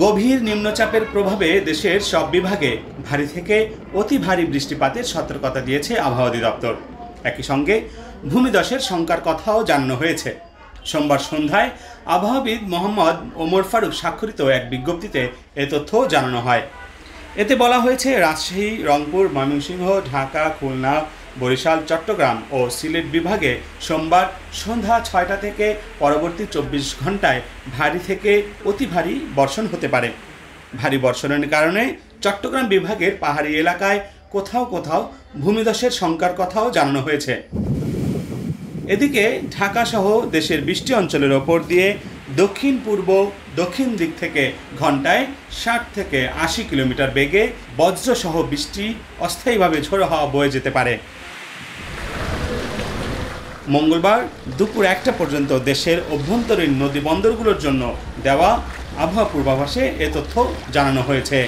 গভীর নিম্নচাপের প্রভাবে দেশের সব বিভাগে ভারী থেকে অতি ভারী বৃষ্টিপাতের সতর্কতা দিয়েছে আবহাওয়া অধিদপ্তর। একই সঙ্গে ভূমিধসের শঙ্কার কথাও জানানো হয়েছে। সোমবার সন্ধ্যায় আবহাওয়াবিদ মোহাম্মদ ওমর ফারুক স্বাক্ষরিত এক বিজ্ঞপ্তিতে এ তথ্য জানানো হয়। এতে বলা হয়েছে, রাজশাহী, রংপুর, ময়মনসিংহ, ঢাকা, খুলনা, বরিশাল, চট্টগ্রাম ও সিলেট বিভাগে সোমবার সন্ধ্যা ৬টা থেকে পরবর্তী ২৪ ঘন্টায় ভারী থেকে অতি ভারী বর্ষণ হতে পারে। ভারী বর্ষণের কারণে চট্টগ্রাম বিভাগের পাহাড়ি এলাকায় কোথাও কোথাও ভূমিধসের শঙ্কার কথাও জানানো হয়েছে। এদিকে ঢাকা সহ দেশের বৃষ্টি অঞ্চলের ওপর দিয়ে দক্ষিণ পূর্ব দক্ষিণ দিক থেকে ঘন্টায় ৬০ থেকে ৮০ কিলোমিটার বেগে বজ্রসহ বৃষ্টি অস্থায়ীভাবে ঝোড়ো হাওয়া বয়ে যেতে পারে। মঙ্গলবার দুপুর ১টা পর্যন্ত দেশের অভ্যন্তরীণ নদী বন্দরগুলোর জন্য দেওয়া আবহাওয়া পূর্বাভাসে এ তথ্য জানানো হয়েছে।